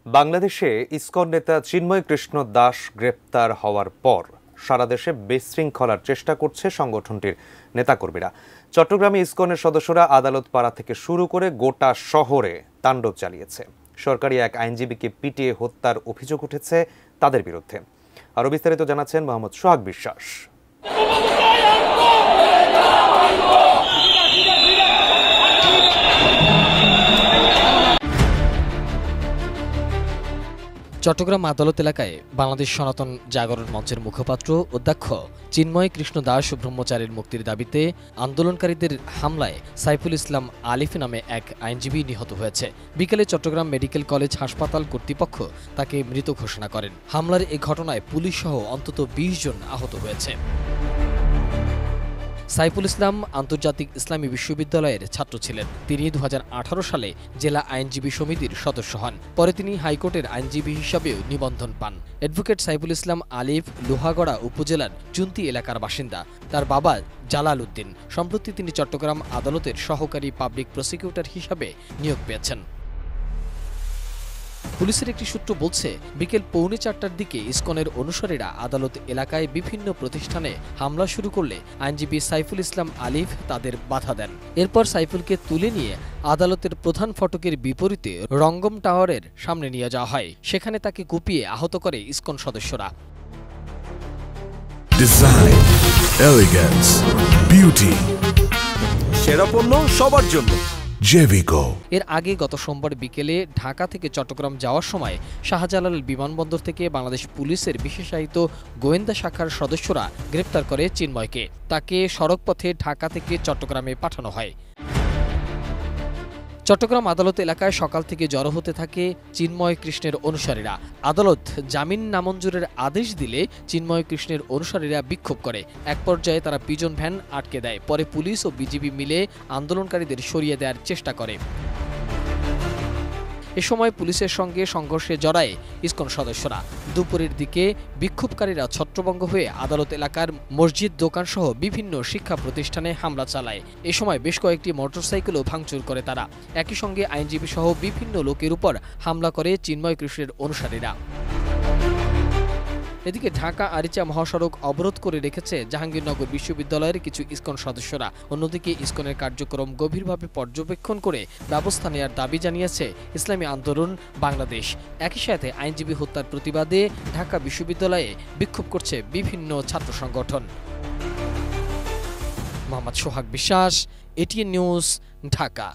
বাংলাদেশে ইসকন নেতা চিন্ময় কৃষ্ণ দাস গ্রেপ্তার হওয়ার পর সারা দেশে বিশৃঙ্খলার চেষ্টা করছে সংগঠনটির নেতাকর্মীরা। চট্টগ্রামে ইসকনের সদস্যরা আদালত পাড়া থেকে শুরু করে গোটা শহরে তাণ্ডব চালিয়েছে। সরকারি এক আইনজীবীকে পিটিয়ে হত্যার অভিযোগ উঠেছে তাদের বিরুদ্ধে। আরও বিস্তারিত জানাচ্ছেন মোহাম্মদ সোহাগ বিশ্বাস। চট্টগ্রাম আদালত এলাকায় বাংলাদেশ সনাতন জাগরণ মঞ্চের মুখপাত্র অধ্যক্ষ চিন্ময় কৃষ্ণ দাস ব্রহ্মচারীর মুক্তির দাবিতে আন্দোলনকারীদের হামলায় সাইফুল ইসলাম আলিফ নামে এক আইনজীবী নিহত হয়েছে। বিকেলে চট্টগ্রাম মেডিকেল কলেজ হাসপাতাল কর্তৃপক্ষ তাকে মৃত ঘোষণা করেন। হামলার এ ঘটনায় পুলিশ সহ অন্তত ২০ জন আহত হয়েছে। সাইফুল ইসলাম আন্তর্জাতিক ইসলামী বিশ্ববিদ্যালয়ের ছাত্র ছিলেন। তিনি ২০১৮ সালে জেলা আইনজীবী সমিতির সদস্য হন। পরে তিনি হাইকোর্টের আইনজীবী হিসাবেও নিবন্ধন পান। অ্যাডভোকেট সাইফুল ইসলাম আলিফ লোহাগড়া উপজেলার চুন্তি এলাকার বাসিন্দা। তার বাবা জালাল উদ্দিন। সম্প্রতি তিনি চট্টগ্রাম আদালতের সহকারী পাবলিক প্রসিকিউটর হিসাবে নিয়োগ পেয়েছেন। পুলিশের একটি সূত্র বলছে, বিকেল ৪:৩০টার দিকে ইসকনের অনুসারীরা আদালত এলাকায় বিভিন্ন প্রতিষ্ঠানে হামলা শুরু করলে আইনজীবী সাইফুল ইসলাম আলিফ তাদের বাধা দেন। এরপর সাইফুলকে তুলে নিয়ে আদালতের প্রধান ফটকের বিপরীতে রঙ্গম টাওয়ারের সামনে নিয়ে যাওয়া হয়। সেখানে তাকে কুপিয়ে আহত করে ইসকন সদস্যরা। ডিজাইন, এলিগেন্স, বিউটি, সেরা পণ্য সবার জন্য জেভিকো। এর আগে গত সোমবার বিকেলে ঢাকা থেকে চট্টগ্রাম যাওয়ার সময় শাহজালাল বিমানবন্দর থেকে বাংলাদেশ পুলিশের বিশেষায়িত গোয়েন্দা শাখার সদস্যরা গ্রেপ্তার করে চিন্ময়কে। তাকে সড়কপথে ঢাকা থেকে চট্টগ্রামে পাঠানো হয়। চট্টগ্রাম আদালত এলাকায় সকাল থেকে জড়ো হতে থাকে চিন্ময় কৃষ্ণের অনুসারীরা। আদালত জামিন নামঞ্জুরের আদেশ দিলে চিন্ময় কৃষ্ণের অনুসারীরা বিক্ষোভ করে। এক পর্যায়ে তারা পিজন ভ্যান আটকে দেয়। পরে পুলিশ ও বিজিবি মিলে আন্দোলনকারীদের সরিয়ে দেওয়ার চেষ্টা করে। এ সময় পুলিশের সঙ্গে সংঘর্ষে জড়ায় ইসকন সদস্যরা। দুপুরের দিকে বিক্ষোভকারীরা ছত্রভঙ্গ হয়ে আদালত এলাকার মসজিদ, দোকানসহ বিভিন্ন শিক্ষা প্রতিষ্ঠানে হামলা চালায়। এ সময় বেশ কয়েকটি মোটরসাইকেলও ভাঙচুর করে তারা। একই সঙ্গে আইনজীবী সহ বিভিন্ন লোকের উপর হামলা করে চিন্ময় কৃষ্ণের অনুসারীরা। এদিকে ঢাকা আরিচা মহাসড়ক অবরোধ করে রেখেছে জাহাঙ্গীরনগর বিশ্ববিদ্যালয়ের কিছু ইসকন সদস্যরা। অন্যদিকে ইসকনের কার্যক্রম গভীরভাবে পর্যবেক্ষণ করে ব্যবস্থা নেওয়ার দাবি জানিয়েছে ইসলামী আন্দোলন বাংলাদেশ। একই সাথে আইনজীবী হত্যার প্রতিবাদে ঢাকা বিশ্ববিদ্যালয়ে বিক্ষোভ করছে বিভিন্ন ছাত্র সংগঠন। মোহাম্মদ সোহাগ বিশ্বাস, এটিএন নিউজ, ঢাকা।